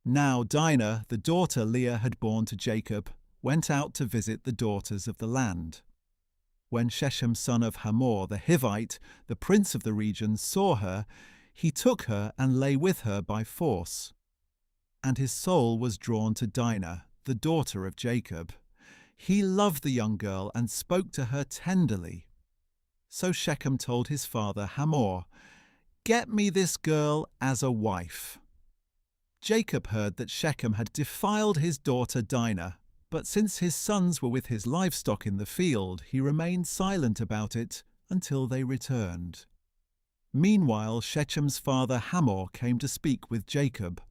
Now Dinah, the daughter Leah had borne to Jacob, went out to visit the daughters of the land. When Shechem son of Hamor the Hivite, the prince of the region, saw her, he took her and lay with her by force. And his soul was drawn to Dinah, the daughter of Jacob. He loved the young girl and spoke to her tenderly. So Shechem told his father Hamor, "Get me this girl as a wife." Jacob heard that Shechem had defiled his daughter Dinah, but since his sons were with his livestock in the field, he remained silent about it until they returned. Meanwhile, Shechem's father Hamor came to speak with Jacob.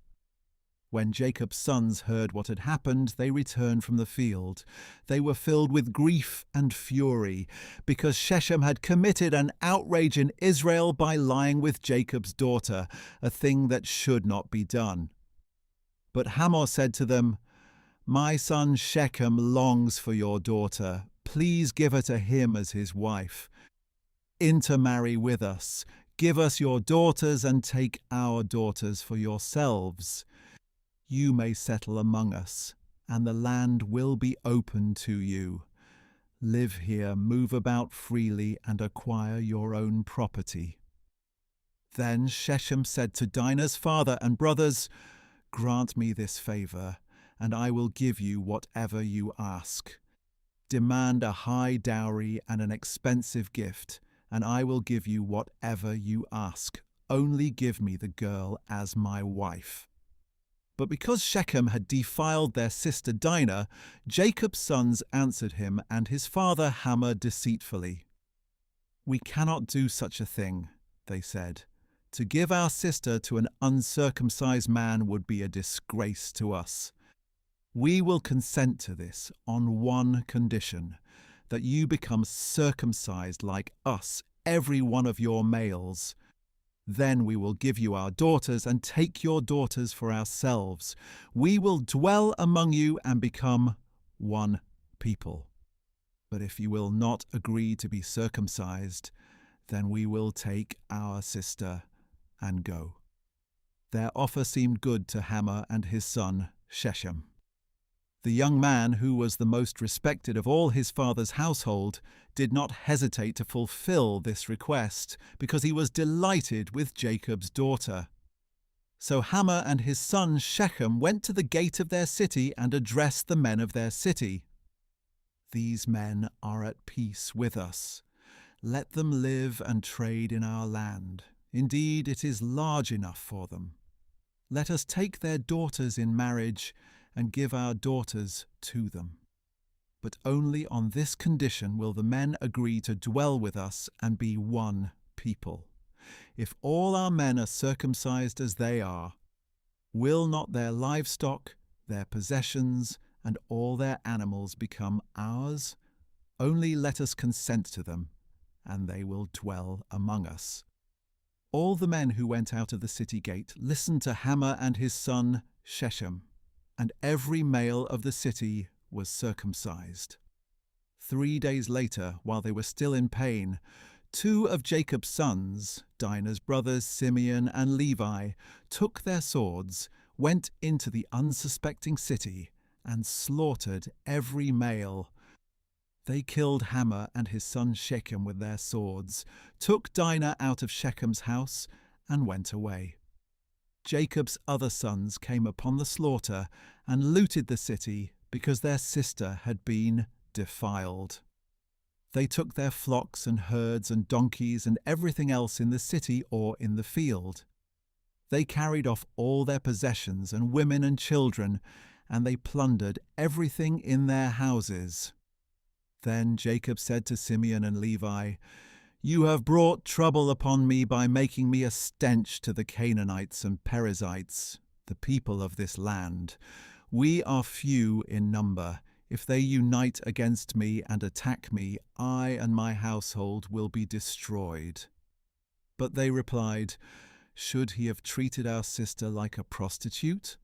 When Jacob's sons heard what had happened, they returned from the field. They were filled with grief and fury, because Shechem had committed an outrage in Israel by lying with Jacob's daughter, a thing that should not be done. But Hamor said to them, "My son Shechem longs for your daughter. Please give her to him as his wife. Intermarry with us. Give us your daughters and take our daughters for yourselves. You may settle among us, and the land will be open to you. Live here, move about freely, and acquire your own property." Then Shechem said to Dinah's father and brothers, "Grant me this favor, and I will give you whatever you ask. Demand a high dowry and an expensive gift, and I will give you whatever you ask. Only give me the girl as my wife." But because Shechem had defiled their sister Dinah, Jacob's sons answered him and his father Hamor deceitfully. "We cannot do such a thing," they said. "To give our sister to an uncircumcised man would be a disgrace to us. We will consent to this on one condition, that you become circumcised like us, every one of your males. Then we will give you our daughters and take your daughters for ourselves. We will dwell among you and become one people. But if you will not agree to be circumcised, then we will take our sister and go." Their offer seemed good to Hamor and his son Shechem. The young man, who was the most respected of all his father's household, did not hesitate to fulfill this request, because he was delighted with Jacob's daughter. So Hamor and his son Shechem went to the gate of their city and addressed the men of their city. "These men are at peace with us. Let them live and trade in our land. Indeed, it is large enough for them. Let us take their daughters in marriage and give our daughters to them. But only on this condition will the men agree to dwell with us and be one people. If all our men are circumcised as they are, will not their livestock, their possessions, and all their animals become ours? Only let us consent to them, and they will dwell among us." All the men who went out of the city gate listened to Hamor and his son Shechem, and every male of the city was circumcised. 3 days later, while they were still in pain, 2 of Jacob's sons, Dinah's brothers Simeon and Levi, took their swords, went into the unsuspecting city, and slaughtered every male. They killed Hamor and his son Shechem with their swords, took Dinah out of Shechem's house, and went away. Jacob's other sons came upon the slaughter and looted the city because their sister had been defiled. They took their flocks and herds and donkeys and everything else in the city or in the field. They carried off all their possessions and women and children, and they plundered everything in their houses. Then Jacob said to Simeon and Levi, "You have brought trouble upon me by making me a stench to the Canaanites and Perizzites, the people of this land. We are few in number. If they unite against me and attack me, I and my household will be destroyed." But they replied, "Should he have treated our sister like a prostitute?